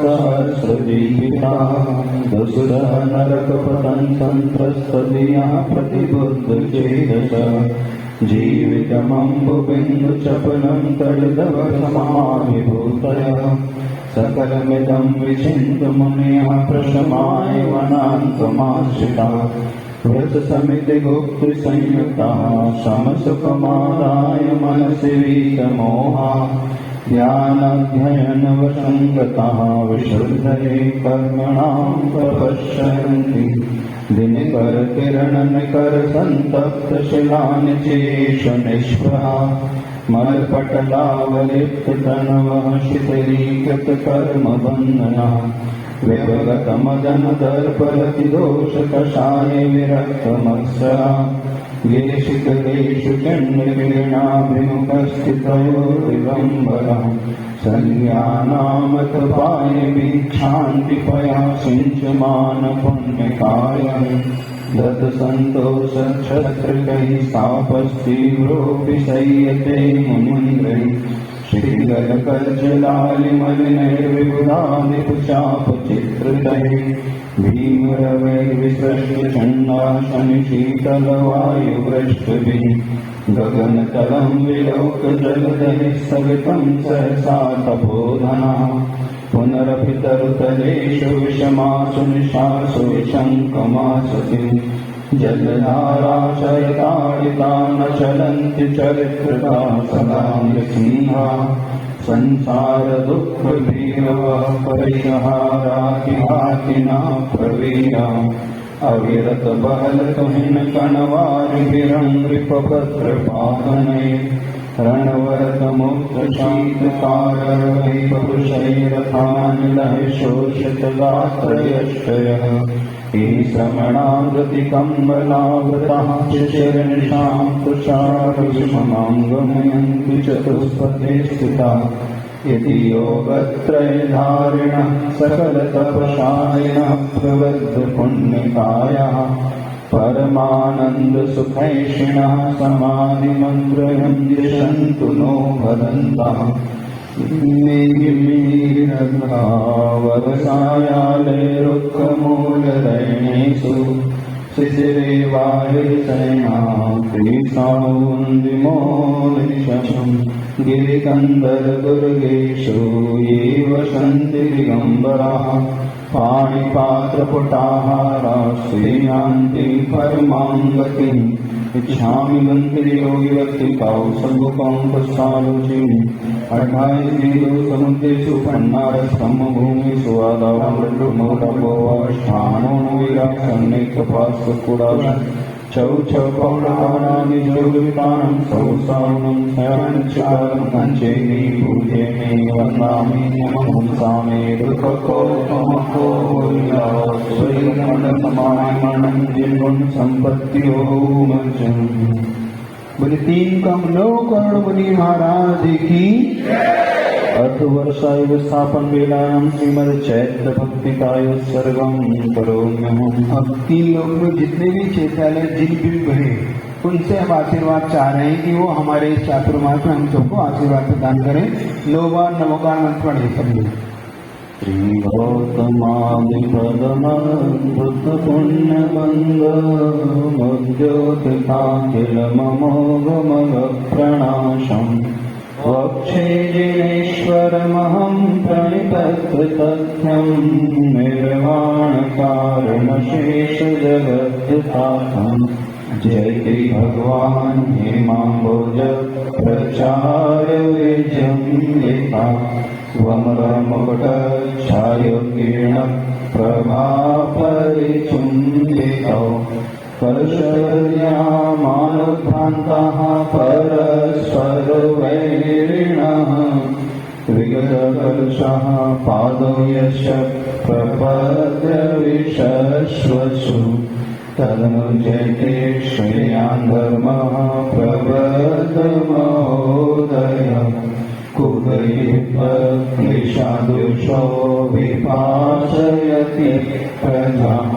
सहस्रदीपिता दुसुरः नरकपतन्तत्रस्तदीयः प्रतिबुद्धचेतस जीवितमम्बुबिन्दुचपलं तडितवसमाविभूतयः सकलमिदं विचिन्तमुनयः प्रशमाय वनान्तमाश्रिता व्रतसमितिगुप्तसंयुक्ताः समसुखमादाय मनसि वीतमोहा ध्यानाध्ययनवसङ्गताः विशुद्धये कर्मणां तपश्यन्ति दिनकरकिरणनिकरसन्तप्तशिलानिचेष निष्प्रहा मलपटलावलिप्ततनवः शिथिलीकृतकर्मबन्धनः व्यवगतमदनदर्परतिदोषकषाय विरक्तमत्सरा गेशिकलेषु चण्डकिरणाभिमुखस्थितयो दिगम्बरः संज्ञानामतपाय वीक्षान्तिपया सिञ्चमान पुण्यकायं दत्तसन्तोषक्षत्रिकैः सापस्तीव्रोऽपि सह्यते मुनीन्द्रैः श्रीगलकर्जलालिमलिनैर्विबुधादिपुचापचित्रितैः भीमरवैर्विसृष्टचण्डाशनिशीतलवायुवृष्टिभिः गगनतलं विलोकजलदैः स्थगितं सहसा तपोधनः पुनरपि तरुतलेषु विषमासु निशासु विशङ्कमासति जलधाराशयताडिता न चलन्ति चरित्रता सदा नृसिंहा संसारदुःखभीरवः परिहारातिहातिना प्रवीरा अविरतबहलतुहिनकणवारिभिरङ्घ्रिपपत्रपादनैः रणवरतमुक्तशीतकारवैः पुरुषैरथानिलैः शोषितगात्रयश्चयः हे श्रमणागतिकम्बलावृतः शिशिरनिशां तुषारविषमाङ्गमयन्ति चतुष्पथे स्थिताः यदि योगत्रयधारिणः सकलतपशायिनः प्रवृद्धपुण्यकायाः परमानन्दसुखैषिणः समाधिमन्त्रयं दिशन्तु नो भदन्तः वरसायालैरुक्कमूलरैणेषु शिशिरे वायुसैनां क्रीसावुन्दिमोनिशं गिरिकन्दरदुर्गेषु ये वसन्ति दिगम्बराः पाणिपात्रपुटाहाराः श्रीयान्ति परमां गतिम् इच्छामि गन्तिर्योगिवत्तिकाौ सर्वकान्तसारुचिम् अठायिषु समुद्रेषु पन्नारस्तम्भूमिषु आदावमृतमोदपोष्ठानो विरासन्नेकपास्कुडाश चौचपौडानानि जोगितानं सौसानं शरणचकारं कञ्चेनि पूजयमे वन्दामि नमः दुःखकोपमको स्वयंमण्डलसमानमणं जिन्वन् सम्पत्तियो मज्जन् बोले 3 कम 9 करोड़ मुनि महाराज की अर्थवर्षा स्थापन वेलायाम श्रीमद चैत्र भक्तिकायोत्सर्गम करोम्यहम्। अब 3 लोग में जितने भी चैत्रालय जिन भी बने उनसे हम आशीर्वाद चाह रहे हैं कि वो हमारे चातुर्मास में हम सबको आशीर्वाद प्रदान करें। 9 बार नमोकार मंत्र पढ़े सब लोग। श्रीगौतमादिपदमद्भुतपुण्यबन्धो वक्षे जिनेश्वरमहं प्रणिपत्रतथ्यं निर्वाणकारणशेषजगद्युतार्थं जयति भगवान् हेमाम्बोज प्रचारविजयं लिता वमरमकुटच्छायोकिरणप्रभापरिचुम्बितौ कलशर्यामानुभ्रान्ताः परस्परवैरिणः विगतकलशः पादौ यस्य प्रपद्यविशश्वसु तदनुजयते श्रेयान् धर्मः प्रवर्धमहोदय कुदैर्क्लेशादुषो विपाशयति प्रजाः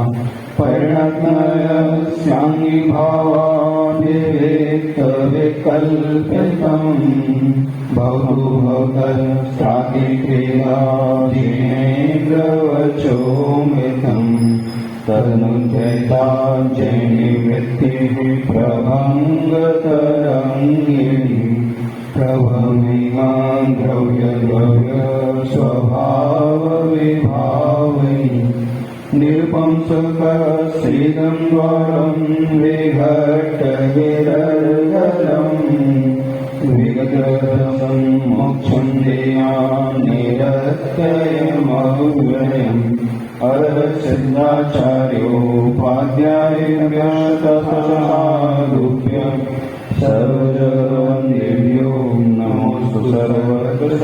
परिणतस्याङ्गिभावादिवेत्तविकल्पितम् बहुभगस्त्रादिक्रियाजिनेन्द्रवचोमितम् तदनुजयता जैनिवृत्तिः प्रभङ्गतरङ्गिणी प्रभमिमा द्रव्यस्वभावविभावैः निरुपंसकस्त्रीदं द्वारं विघट्टविरर्गलम् विगतरसं मोक्षं देयानिरत्ययमव्ययम् अर्हसिद्धाचार्योपाध्यायव्यस्तसाधुभ्य सर्वजगवन्देभ्यो नमोऽस्तु सर्वत्र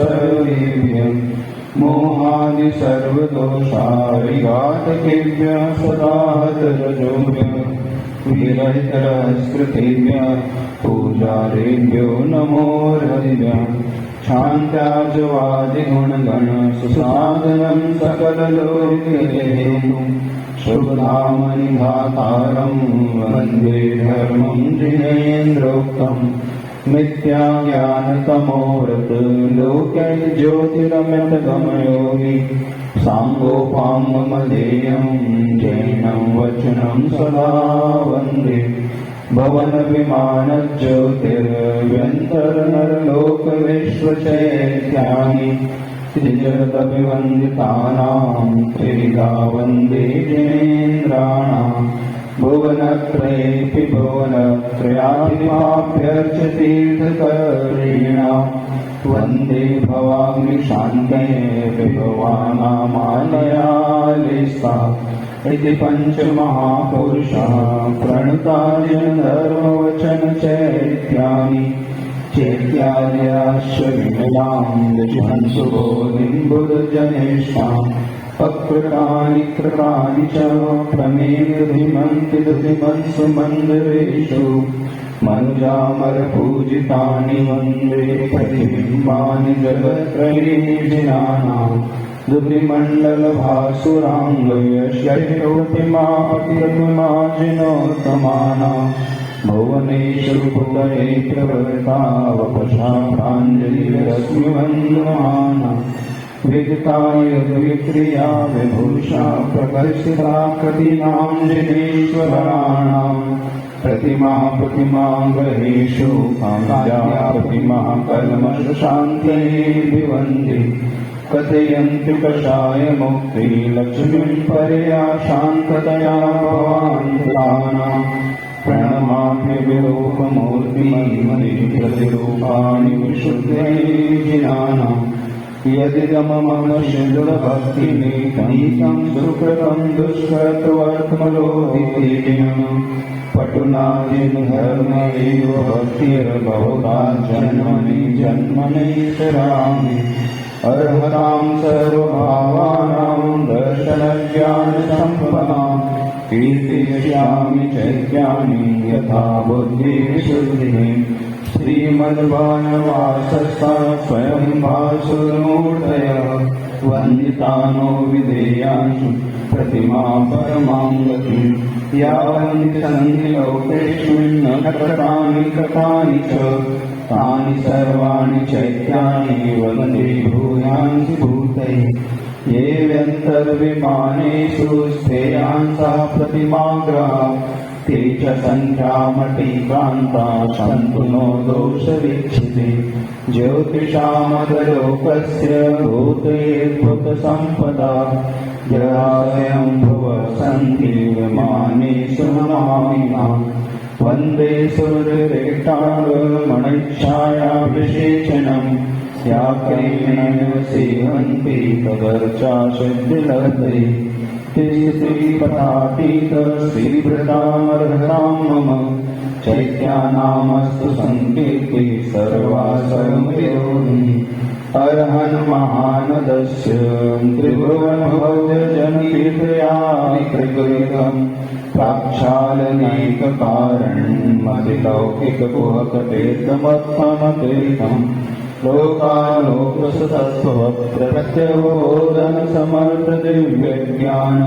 मोहादि सर्वदोषारिघातकेभ्यः सदाहतरजोभ्यः विरहितरस्कृतेभ्यः पूजारेभ्यो नमो हरिभ्यः शान्त्याजवादिगुणगण सुसाधनं सकललोकहेतुं शुभधामनिघातारं वन्दे धर्मं जिनेन्द्रोक्तम् मिथ्याज्ञानतमोवृत लोकैर्ज्योतिरमृतगमयोगी साङ्गोपाङ्गमदेयं जैनं वचनं सदा वन्दे भवनविमानज्योतिर्व्यन्तरनरलोकविश्वचैत्यानि त्रिजगदभिवन्दितानां त्रिविधा वन्दे जिनेन्द्राणाम् भुवनत्रयेऽपि भुवनत्रयाधिपाभ्यर्चतीर्थकर्णिणां वन्दे भवाग्निशान्तये विभवानामालयालिस्ता इति पञ्चमहापुरुषः प्रणुतार्यधर्मवचनचैत्यानि चैत्यालयाश्च विमलां दिशन्तु बोधिं बुधजनेष्ठाम् अकृतानि कृतानि च प्रमेयधिमन्ति दुधिमत्सु मन्दिरेषु मनुजामरपूजितानि वन्दे प्रतिबिम्बानि जगत्त्रयीजिनानाम् दुर्विमण्डलभासुराङ्गयश्यप्रतिमाजिनोत्तमानां भुवनेषु पुतये प्रवृत्तावपशा प्राञ्जलिरश्मिवन्दमाना विदिताय विक्रिया विभूषा प्रकर्षिता कृतीनां जिनेश्वराणां प्रतिमा ग्रहेषु काम्या प्रतिमा कल्मषशान्तये विवन्दे कथयन्ति कषाय मुक्ति लक्ष्मीं परया शान्ततया भवान्तराणां प्रणमाम्य विरूपमूर्तिमणि प्रतिरूपाणि विशुद्धे जिनानाम् यदिदमम शुद्धभक्तिनीतं सुकृतं दुष्कृतवर्त्मलोदितेन पटुनादिधर्म एव भक्तिर्बहुधा जन्मनि जन्मनि चरामि अर्हतां सर्वभावानां दर्शनज्ञानसम्पदां कीर्तयिष्यामि चैत्यानि यथा बुद्धिविशुद्धिः श्रीमद्वानवासस्ता स्वयं भासुरमूर्तयः वन्दितानो विधेयासु प्रतिमा परमां गतिं यावन्ति सन्ति लोकेष्मिन् कृतानि कृतानि च तानि सर्वाणि चैत्यानि वन्दे भूयांसि भूतैः ये व्यन्तर्विमानेषु स्थेयांसा प्रतिमाग्रहा ते च सन्ध्यामटीकान्ता सन्तु नो दोषवीक्षिते ज्योतिषामदलोकस्य भूतयेद्भुतसम्पदा जरास्वयं सन्ति विमानेषु नमामिनाम् वन्दे सूर्यरेक्टाङ्गमणिच्छायाभिषेचनम् याक्रेण सेवन्ति तदर्चा सिद्धिलब्धे श्रीपदातीत श्रीभृतामर्हतां मम चैत्यानामस्तु सङ्कीर्ति सर्वासर्वविरोधिनी अर्हन् महानदस्य त्रिभुवनभव्यजनतीर्थयात्रिकृतं प्राक्षालनैककारणमतिलौकिककुहकतीर्थमत्तमतीर्थम् लोकालोकसतत्त्वप्रत्यवबोधनसमर्थदिव्यज्ञान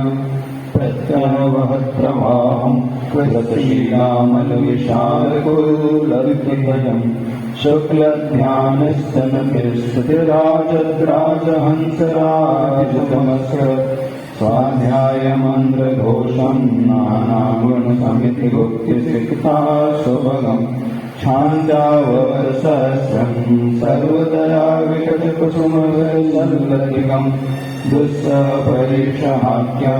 प्रत्यवहत्रवाहं कृतशीलामलविशालकुलद्विभयं शुक्लध्यानस्तनकृष्टराजहंसराजतमस्कृत स्वाध्यायमन्त्रघोषं नानागुणसमितिगुप्तिसिक्ता सुभगम् छान्दावरसहस्रं सर्वदया विकटकुसुमसल्लतिकं दुस्सहपरीक्षहाख्या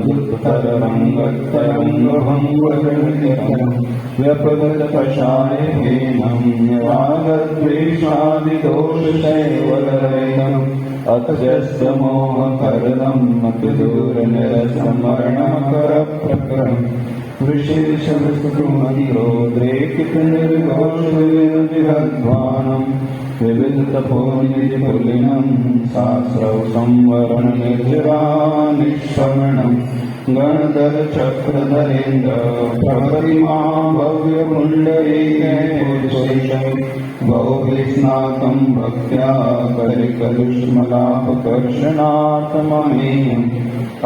दुत्तरङ्गतरङ्गभङ्गगणितकरं व्यपगतकषायहेनं रागद्वेषादिदोषशैवलरहितम् अत्यस्तमोहकरणम् अतिदूरनिरसमरणकरप्रकरणम् वृषेशमस्कृतिरोद्रेकितनिर्घोषविद्वानं विविधतपोनिधिपुलिनं सहस्रौ संवरणनिर्जरानिष्करणं गणधरचक्रधरेन्द्र प्रभतिमा भव्यपुण्डरीकैर्पुरुषैः बहुभिस्नातं भक्त्या कलिकलुष्मलापकर्षणार्थममेयम्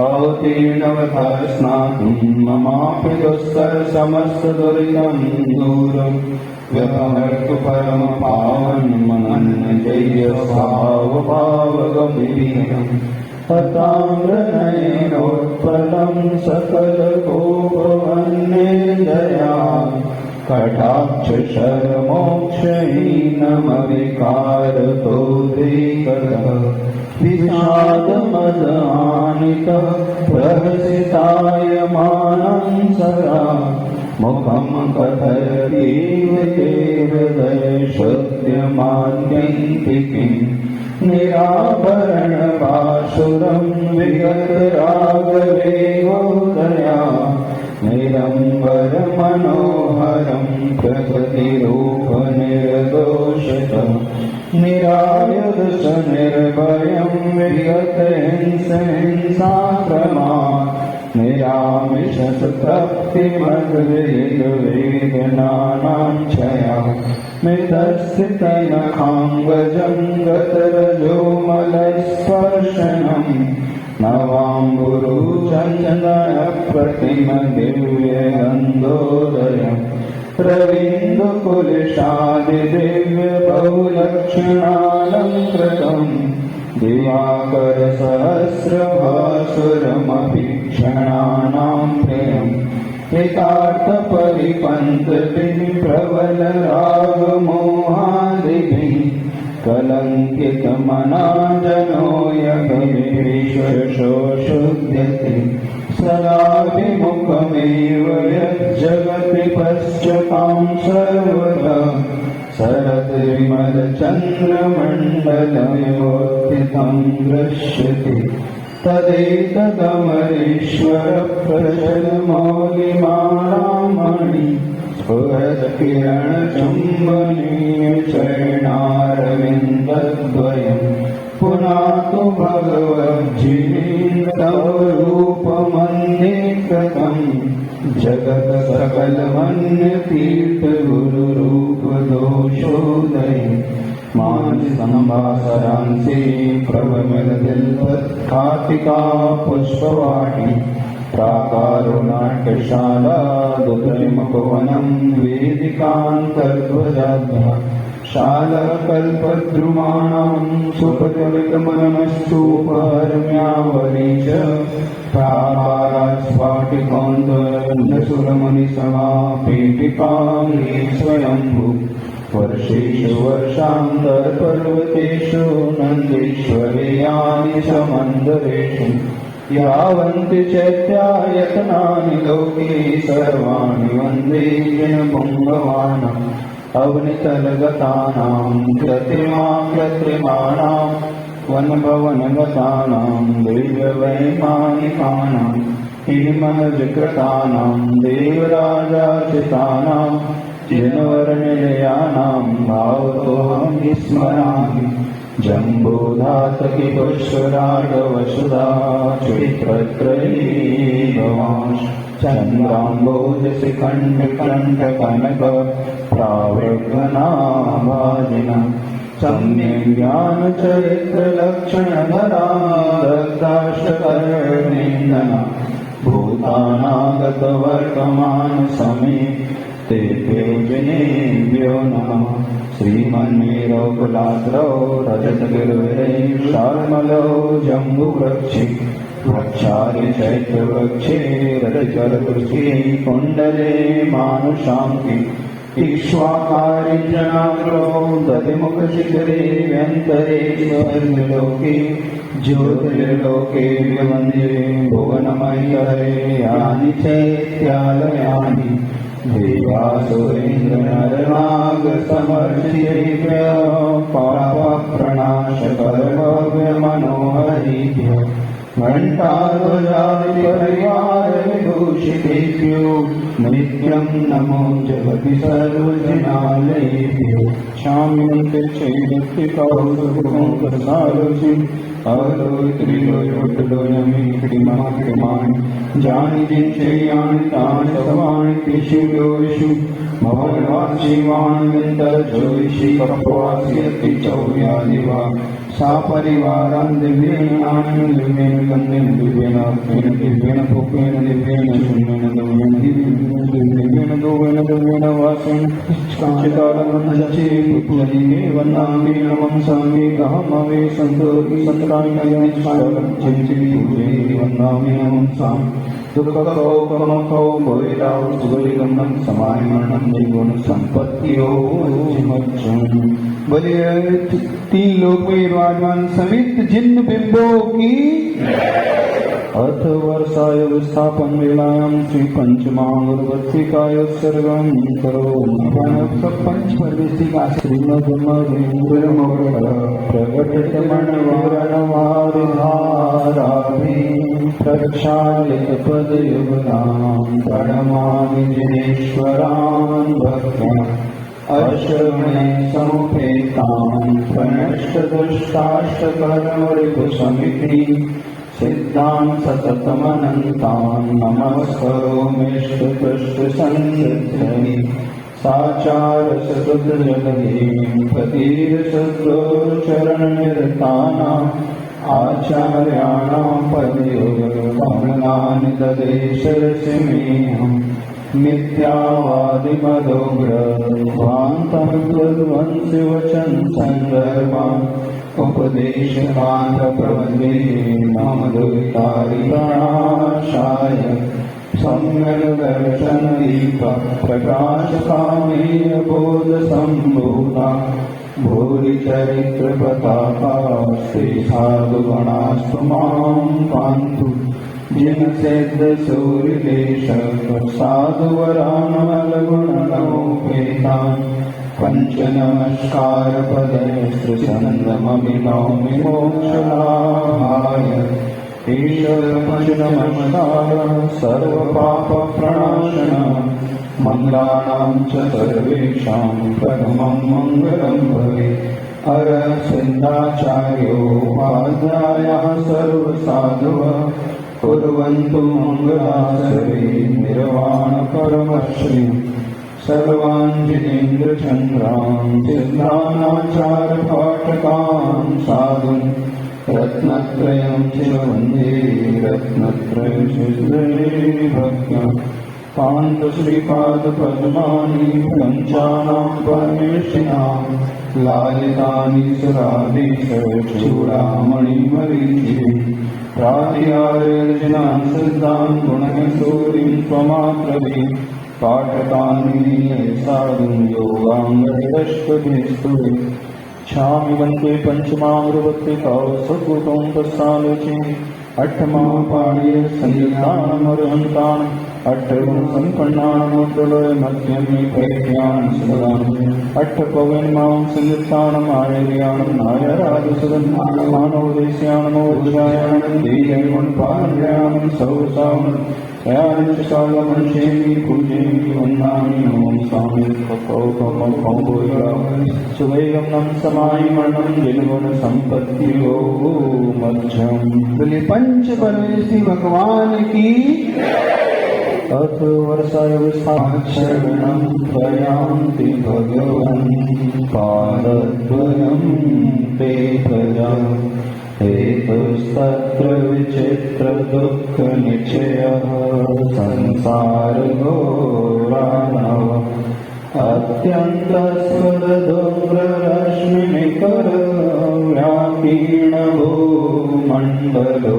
अवतीर्णवता स्नातुं ममापि दुस्तरसमस्तदुरितं दूरं व्यपहर्तु परमपावनमनन्यजय्य भावभावगम्भीरम् हताम्रनयनोत्पलं सकलकोपवन्निर्दया कटाक्षशरमोक्षहीनमविकारतोऽधिकतः विषादमदानितः प्रहसितायमानं सदा मुखं कथयतीव ते हृदय सत्यमाद्यन्तिकीं निराभरणपाशुरं विगतरागवेगोदया निरम्बरमनोहरं प्रकृतिरूपनिर्दोषतः निरायुधसनिर्भयं विगतहिंसाक्रमात् निरामिषतृप्तिमद्वेदवेदनानां क्षया मितस्थितनखाङ्गजं गतरजोमलस्पर्शनम् नवाम्बुरुचन्दनप्रतिमदिव्यगन्धोदयम् रवीन्द्रकुलशादिदिव्यबहुलक्षणालङ्कृतम् दिवाकरसहस्रभासुरमभीक्षणानां प्रियम् हितार्थपरिपन्थभिः प्रबलरागमोहादिभिः कलङ्कितमनाजनो यभिविश्वशोषुध्यते सदा विमुखमेव यज्जगति पश्यतां सर्वदा शरद्विमलचन्द्रमण्डलमिवोत्थितं दृश्यते तदेतदमरेश्वरप्रचलमौलिमाणामणि स्फुरत्किरणचुम्बनीयचरणारविन्दद्वयं पुनातु भगवज्जीवितव रूपमन्येकृतं जगत् सकलमन्यतीर्थगुरुरूपदोषोदये मानसंभासरांसि प्रभमिलदिल्पत्कातिका पुष्पवाटी प्राकारुणाट्यशाला दुर्गमपवनं वेदिकान्तर्ध्वजाध्या शालकल्पद्रुमाणां सुपतिलितमनमस्तु परम्यावली च प्राकारास्फाटिकान्तरन्नसुरमुनिसमापेटिकां स्वयंभू वर्षेषु वर्षान्तर्पर्वतेषु नन्देश्वरीयानि च मन्दरेषु यावन्ति चैत्यायतनानि लोके सर्वाणि वन्दे जिनपुङ्गवानाम् अवनितलगतानां कृत्रिमाणां वनभवनगतानां दिव्यवैमानिकानां हिमविकृतानां देवराजार्चितानां जिनवर्णनिलयानां भावतोऽहं स्मरामि जम्बूधातकी पुष्कराडवसुधा चैत्रत्रयी भवांश चन्द्राम्बोजशिखण्डकण्ठकनक प्रावृग्नाभाजिना सम्यग्ज्ञानचरित्रलक्षणधरा दत्ताष्टकर्णेन्दना भूतानागत वर्तमान समय तेभ्यो नमः। श्रीमन्मेरो कुलाद्रौ रजतगिरिवरे शार्मलो जम्बुवृक्षे वृक्षारि चैत्रवृक्षे रतिकरवृक्षे कुण्डले मानुषाङ्के इक्ष्वाकारि जनाग्रो दधिमुखशिखरे व्यन्तरे स्वर्गलोके ज्योतिर्लोके वन्दे भुवनमयहरे यानि चैत्यालयानि देवासुरेन्द्रनरनागसमर्चितेभ्य पापप्रणाशकरभव्यमनोहरिभ्य घण्टाध्वजादिपरिवारविभूषितेभ्यो नित्यं नमो जगति सर्वजनालयेभ्यो। शाम्यन्ते चैदत्तिकौसुखोऽसारुचिम् अवरोत्रिलोयोटलोयमीक्रिमाक्रिमाणि जानि जिञ्चयानि तानि सर्वाणि तेषु योषु भवन्वासीवाणि विन्तर्जोषि कप्वास्यति चौर्यादिवा सा परिवारान् दिव्येनानि दिव्येन गन्धेन दिव्येन अर्थेन दिव्येन भूपेन दिव्येन शून्येन दिव्येन दिव्येन दोवेन दिव्येन वासेन चितालमञ्चे पुत्रीके वन्दामि नमं साङ्गे गहमवे सन्तोषि सत्रायं चिन्तिनि पूजे वन्दामि नमं सां दुःखकौ कमकौ भोयराव सुगलिगन्धं समायमनं जीवन संपत्तियों बोलिए तीन लोक में विराजमान समित जिन बिंबों की अर्थ वर्षाय विस्थापन वेलायां श्री पंचमांगुरवर्तिकाय सर्वं करोमि। सब पंच परमेष्ठिका प्रगटमणवारिधाराभिः प्रक्षालितपदयुगलां प्रणमामि जिनेश्वरान् भक्त्या अश्रवणे समुपेतान् प्रणष्टदुष्टाष्टकर्मरिपुसमिति सिद्धान् सततमनन्तान् नमस्करोमीष्टपृष्ठसंसिद्धये साचारसकृतजगदीं प्रतीरसद्गुरुचरणनिरतानाम् आचार्याणां पदयोगमनानि ददेशरसि मेऽहम् मिथ्यावादिमदोग्रध्वान्तं प्रध्वंसि वचन् सन्दर्भान् उपदेशमात्रप्रवन्दे मम दुरितारिप्रणाशाय सम्यग्दर्शनदीपः प्रकाशकामेय बोधसम्भूता भूरिचरित्रपताकास्ते साधुगणास्तु मां पान्तु जिनसेद्दसूरिदेश साधुवरानलगुणनोपेतान् पञ्चनमस्कारपदैस्त्रिछन्दमभिनौमि मोक्षलाभाय। ईश्वरपञ्चनमस्कारः सर्वपापप्रणाशनः मङ्गलानां च सर्वेषां प्रथमं मङ्गलं भवेत्। अरसिन्दाचार्योपाध्यायः सर्वसाधवः कुर्वन्तु मङ्गलाचरे निर्वाणपरमश्रीम् सर्वाञ्जिनेन्द्रचन्द्रान् सिद्धानाचार्यपाठकान् साधुन् रत्नत्रयं च वन्दे रत्नत्रयशिष्ये भक्त्या। पान्तश्रीपादपद्मानि पञ्चानां परमेष्ठिनां लालितानि सुराधीशचूडामणिमरीचिरे प्रातिहार्यर्जनान् सिद्धान् गुणयसूरीं त्वमात्रवे पाठकानि साधुं योगाङ्गनिरष्टभिस्तुते। क्षामि वन्दे पञ्चमामृतत्रिकां सद्गुणं तस्सालोचे अट्ठमां पाणिय संयुक्तानमर्हन्तान् अट्ठगुणसम्पन्नानमुद्रलय मध्यमे प्रज्ञान् सदाम् अट्ठपवन्मां संयुक्तानम् आयर्याणं नायराजसदन्नानं मानवदेश्यानमोज्जायानं देयगुणपालयानं सौसावनं तयानिष्कालमनुष्येमि पूजयेमि वन्दामि नमो स्वामी सुवैगमनं समायमनं जिनगुणसम्पत्तियो मध्यम्। बोले पंच परमेष्ठी भगवान की अथ वर्षाय विस्थाक्षरणं प्रयान्ति भगवन् पादद्वयं ते प्रजा हे हेतुस्तत्र विचित्रदुःखनिचयः संसारघोरानव अत्यन्तस्फुरदुर्व्याकीर्णभूमण्डलो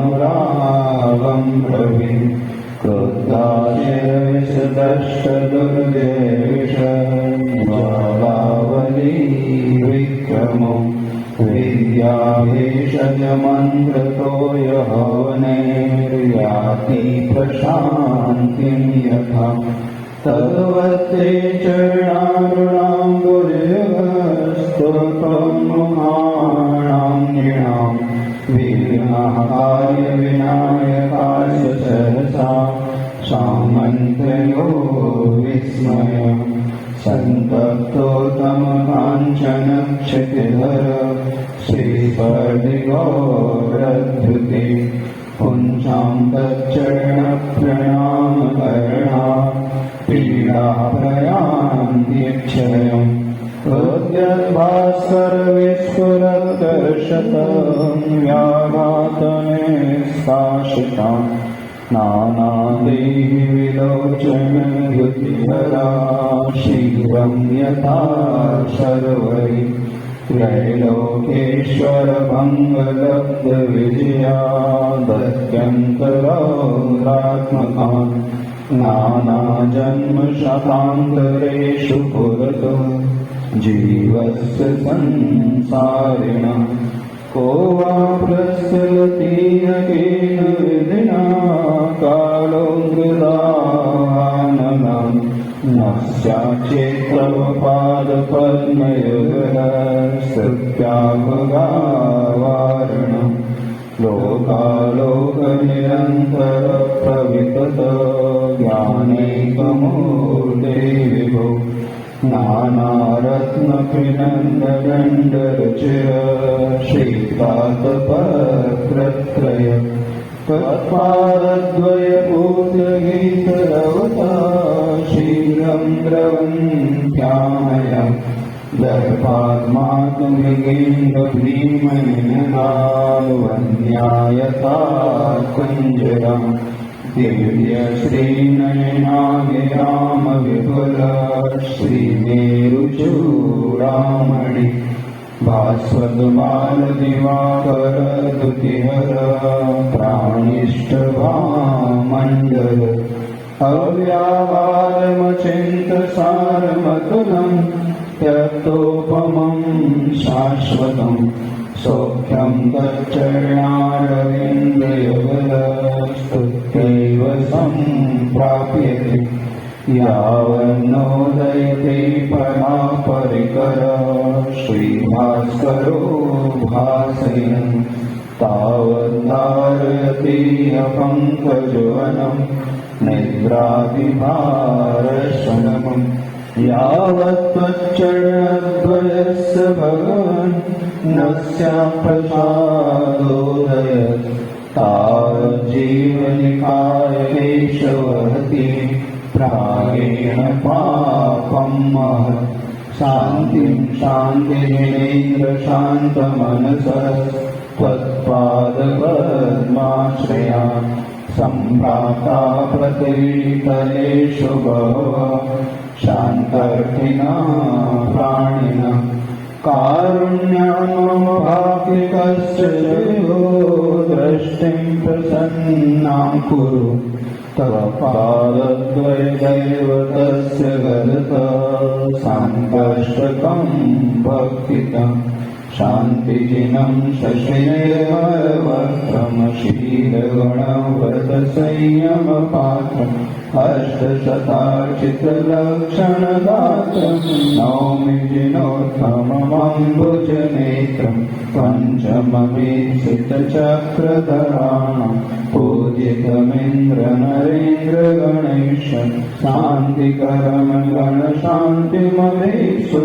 ग्रैष्माकारयतीन्दुपादसलिलच्छायानुरागं रवि क्रुद्धाशयविषदष्टदुर्गेशज्वालावली विक्रमो विद्याभीषजमन्त्रतो यहवनेर्याति प्रशान्तिं यथा तद्वत्ते चरणारुणाम्बुजस्तोत्रमुहाणां नृणां विघ्नहाय विनायकाय सहसा सामन्त्रयो विस्मय सन्तप्तो तमकाञ्चन क्षितिधर श्रीपर्दिगौरधृते पुंसां तच्चरणप्रणामकरणा पीडाप्रयान्त्यक्षयम् प्रोद्यद्भास्करविस्फुरत्कर्षतं व्याघातनिष्कासिताम् नानादेहि विलोचनयुतिधरा शीघ्रं यथा शर्वरि त्रैलोकेश्वरमङ्गलब्धविजया दत्यन्तरौरात्मकान् नानाजन्मशतान्तरेषु पुरतो जीवस्य संसारिणः को वा प्रस्फुरति येन विधिना कालोऽङ्गदाननं न स्याच्चेत्तव पादपद्मयुगलस्तुत्यागवारणं लोकालोकनिरन्तरप्रवितत ज्ञानैकमूर्ते विभो नानारत्नपिनन्ददण्डरुचिर श्रीपादपत्रत्रय त्वत्पादद्वयपूतगीतरवता शीघ्रं द्रवन्त्यामय दर्पात्मातुमिगेन्द्रभीमनिनगालवन्यायता कुञ्जरम् दिव्यश्रीनयनाभिरामविपुल श्रीमेरुचूडामणि भास्वद्बालदिवाकरदुतिहर प्राणिष्टभामण्डल अव्यावारमचिन्तसारमतुलं त्यक्तोपमं शाश्वतं सौख्यं तच्चरणारविन्दयुगलस्तुत्यैव सम्प्राप्यते यावन्नोदयते परापरिकर श्रीभास्करो भासयन् तावद्धारयति अपङ्कजवनं निद्रादिभारशमम् यावत्त्वच्चरणद्वयस्य भगवन् न स्यात्प्रसादोदयत् तावज्जीवनिकाय केशवहति प्रायेण पापं महत् शान्तिं शान्तिमेन्द्रशान्तमनसस्त्वत्पादपद्माश्रया सम्प्राप्ता पृथिवीतलेषु बहवः शान्तर्थिना प्राणिनः कारुण्यान् मम भाग्य कश्चिदेवो दृष्टिं प्रसन्नां कुरु तव पादद्वयदैवतस्य गदतः साङ्कष्टकं भक्तितं शान्तिजिनं शशिनिर्मलवक्त्रमशीलगुणव्रतसंयमपात्रम् अष्टशतार्चितलक्षणगात्रं नौमि जिनोत्तममम्बुजनेत्रं पञ्चमवीक्षितचक्रधराणं पूजितमिन्द्रनरेन्द्रगणेशं शान्तिकरं गणशान्तिमवेक्षु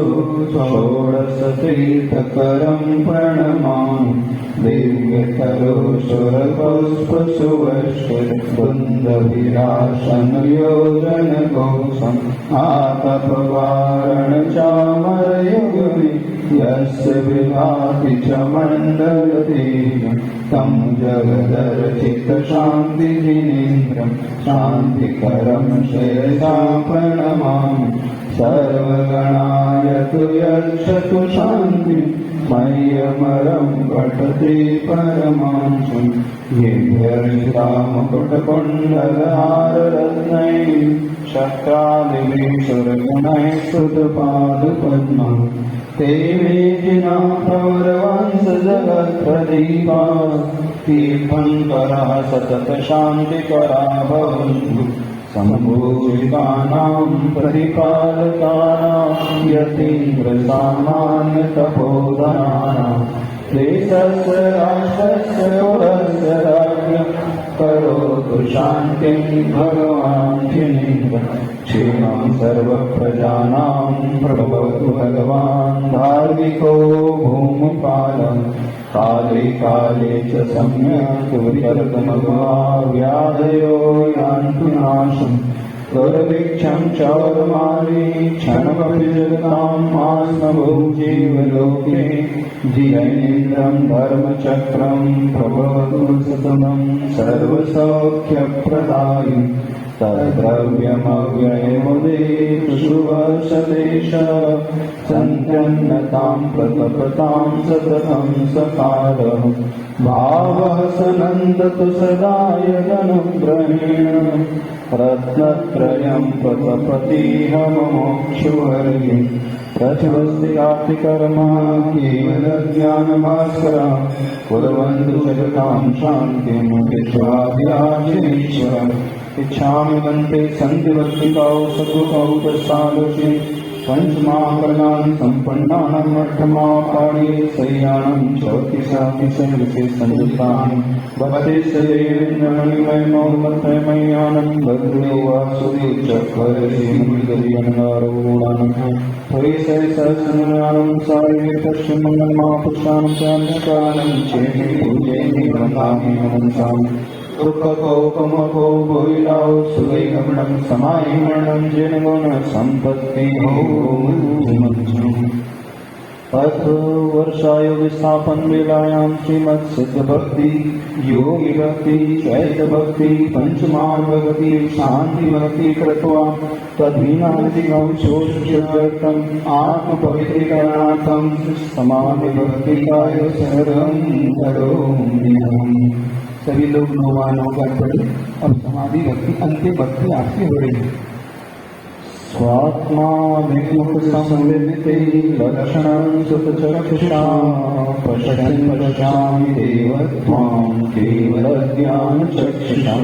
षोडशतीर्थकरं प्रणमामि दिव्यतरो सुरपुष्पसुवर्षिर कुन्दविरासन योजनकोशम् आतपवारणचामरयुगमे यस्य विभाति च मण्डलतीर्यं तं जगदर्चितशान्तिजिनेन्द्रं शान्तिकरं शिरसा प्रणमामि सर्वगणाय तु यच्छतु शान्तिं मह्यमरं पठति परमांशुं येभ्यर्चितामकुटकुण्डलहाररत्नैः शक्रादिभिः सुरगुणैः स्तुतपादपद्मं ते मे जिना प्रवरवंशजगत्प्रदीपा तीर्थङ्करः सततशान्तिकरा भवन्तु सम्भूषितानां प्रतिपालकानां यतीन्द्रसामान्यतपोधनानां देशस्य राष्ट्रस्य कुलस्य राज्ञः करोतु शान्तिं भगवान् जिनेन्द्रः क्षेमं सर्वप्रजानां प्रभवतु भगवान् धार्मिको भूमिपालः काले काले च सम्यक् वितर्कमव्याधयो यान्तु नाशम् दुर्भिक्षं चौरमारी क्षणमपि जगतां आत्मभूजीवलोके जिनेन्द्रं धर्मचक्रं प्रभवतु सततं सर्वसौख्यप्रदायि तद्द्रव्यमव्ययमुदेतु सुवर्षदेश सन्त्यन्नतां प्रतपतां सततं सकारः भावः सनन्दतु सदा यदनुग्रहेण रत्नत्रयं प्रतपतिह मोक्षवर्गे प्रचवस्ति कार्तिकर्मा केवलज्ञानभास्करा कुर्वन्तु जगतां शान्तिं विश्वाद्याजिनेश्वरम् इच्छामि वन्दे सन्ति भक्तिकाौ सद्गुकौ दशादशे पंचमाकरणानि सम्पन्नानाम् अष्टमापाणि शय्यानं चौतिसातिशयसे संयुक्तानि भक्तिश्चदेवेन्द्रमणिमयमौमत्रयमय्यानं भद्रो वासुदेवचक्रवर्तीमुनिगरीयनगारोणानं त्वयिसहस्रनानं सायुतस्य मङ्गलमापुष्टानं चान्यकालं चेति पूजयन्ति वन्दामि मनसामि दुःखकोपमको भूयिलाओ सुवैगमनं समाहिमनं जिनगुण संपत्ति अथ वर्षाय विस्थापन वेलायां श्रीमत् सिद्ध भक्ति योगी भक्ति चैत भक्ति पंचमार्ग भक्ति शांति भक्ति कृत्वा तद्विनादिकं शोषितम् आत्म पवित्रीकरणार्थं समाधि भक्ति काय शरणं करोमि। सभी लोग नौवानों का पढ़े। अब समाधि भक्ति अंतिम भक्ति आपकी हो रही है। स्वात्मा विमुख संवेदिते लक्षणं सुतचक्षुषा पश्यन् पश्यामि देवत्वां केवलज्ञानचक्षुषा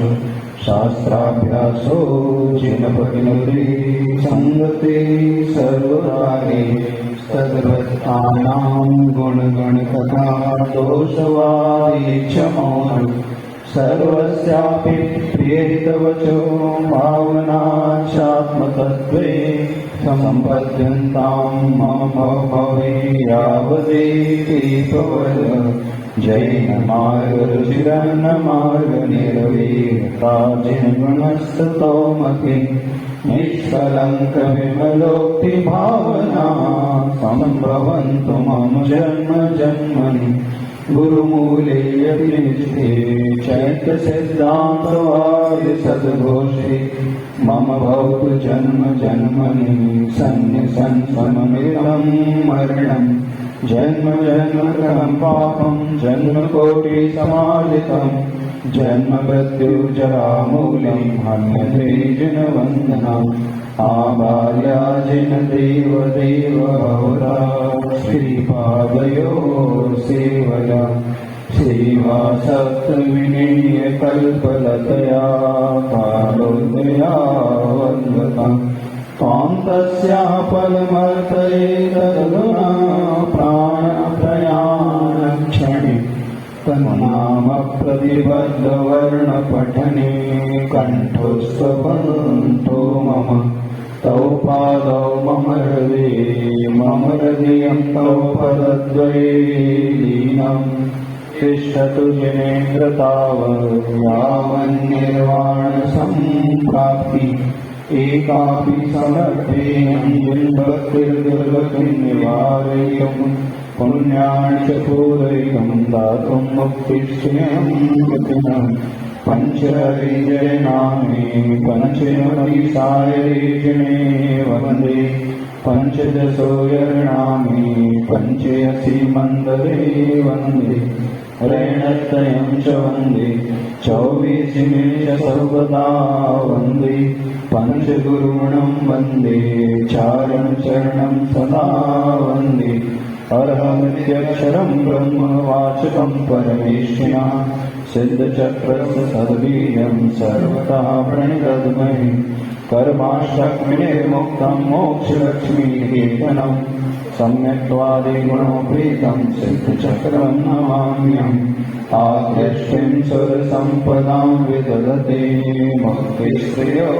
शास्त्राभ्यासो जिनपतिनुते संगते सर्वकारे तद्वत्तानां गुणगणकथा दोषवादिच्छमोहं सर्वस्यापि प्रियहितवचो भावनाचात्मतत्त्वे सम्पद्यन्तां मम भवे यावदेति पवद जैनमार्गरुचिरन्नमार्गनिर्वीरता जिनगुणस्ततोमति निष्कलङ्कविमलोक्तिभावना सम्भवन्तु मम जन्म जन्मनि गुरुमूले यतिष्ठे चैतसिद्धान्तवादि सद्घोषे मम भवतु जन्म जन्मनि सन्निसन् सममिदं मरणं जन्म जन्मकृतं पापं जन्मकोटिसमालितं जन्म मृत्युजरामूलं हन्यते जिनवन्दनम् आबाल्याजिन देवदेव बहुधा श्रीपादयो सेवया श्रीवासप्तविनीय कल्पलतया कालोदया वन्वतम् त्वां तस्याः फलमर्तये तद्गुणा प्राणप्रयाणक्षणे तन्नाम प्रतिबद्धवर्णपठने कण्ठोत्सवन्तो मम तौ पादौ मम हृदयं तौ पदद्वये लीनम् तिष्ठतु जिनेन्द्र तावत् यावन्निर्वाण सम्प्राप्ति एकापि समर्थेयं भक्तिर्दुर्गतिं निवारयितुं पुण्यानि च पूरयितुं दातुं मुक्तिश्चयं गतिनः पञ्चहरिजनामे पञ्चमतिसायरेजने वन्दे पञ्चदशोयर्णामे पञ्चयसि मन्दरे वन्दे त्रयणत्रयं च वन्दे चौबीसिमे च सर्वदा वन्दे पञ्चगुरूणं वन्दे चारणं चरणं सदा वन्दे अर्हमित्यक्षरं ब्रह्मवाचकं परमेष्ठिनः सिद्धचक्रस्य सद्बीजं सर्वतः प्रणितद्महि कर्माष्टकविनिर्मुक्तं मोक्षलक्ष्मीनिकेतनं सम्यक्त्वादिगुणोपेतं सिद्धचक्रं नमाम्यहम् आद्यष्टिं सुरसम्पदां विदधते मुक्तिश्रेयो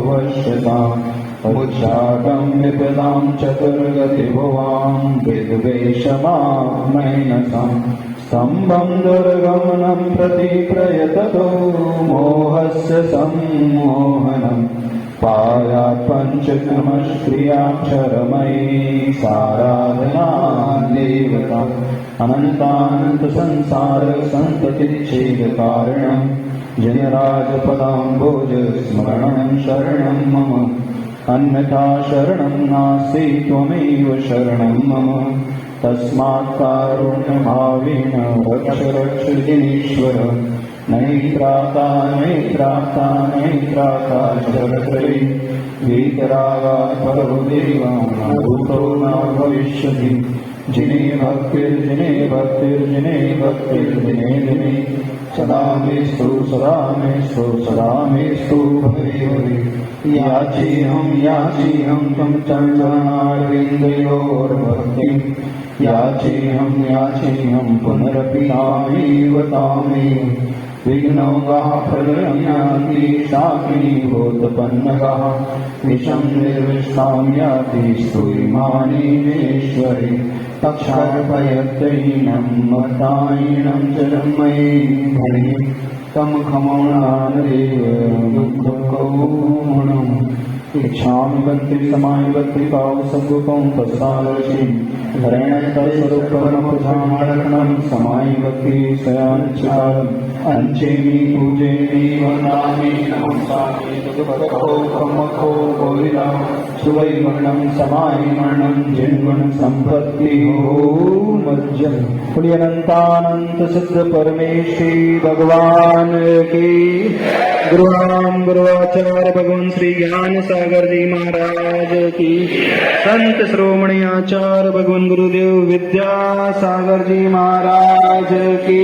वश्यताम् उच्चाटं विपदां चतुर्गतिभुवां विद्वेषमामैनसां स्तम्भं दुर्गमनं प्रति प्रयततो मोहस्य सम्मोहनं पायात् पञ्चक्रमश्क्रियाक्षरमयी साराधना देवता अनन्तानन्तसंसारसन्ततिच्छेदकारणं जनराजपदाम्बोज स्मरणं शरणं मम अन्यथा शरणं नास्ति त्वमेव शरणं मम तस्मात् कारुण्यभावेन रक्ष रक्ष जिनेश्वर नैत्राता नैत्राता नैत्राता जगत्रये वीतरागात् परमदेवा न भूतो न भविष्यति जिने भक्तिर्जिने भक्तिर्जिने भक्तिर्जिने जिने सदा मेस्तु सदा मेस्तु भवे भवे याचेहं तं चरणारविन्दयोर्भक्तिं याचेहं पुनरपि तामेव विघ्नौघाः प्रलयन्ति शाकिनीभूतपन्नगाः विषं निर्विष्टां याति स्तूयमानेश्वरि तक्षार्पयत्यैनं मतायिनं च जन्मये भणे तं खमौणानदेव दुःखौणम् इच्छामि भक्ति समाय भक्ति पाव सद्गुकं तत्सादर्शीं धरेण तत्स्वरूपरमपधामणं समाय भक्ति सयानचिकारम् अंचेमि पूजेमि वन्दामि नमस्कामि तदुपको गोविदा सुवैवर्णं समाय मरणं जिन्गुण संपत्ति ओम मज्जन पुण्य अनंतानंत सिद्ध परमेश्वरी भगवान की गुरुराम गुरुआचार्य भगवान श्री ज्ञान सागर जी महाराज की संत श्रोमणी आचार्य भगवान गुरुदेव विद्यासागर जी महाराज की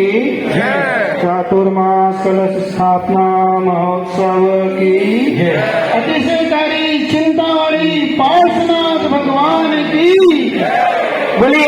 चातुर्मास कलश स्थापना महोत्सव की अतिशयकारी चिंतामणि पार्श्वनाथ भगवान की बोलिए।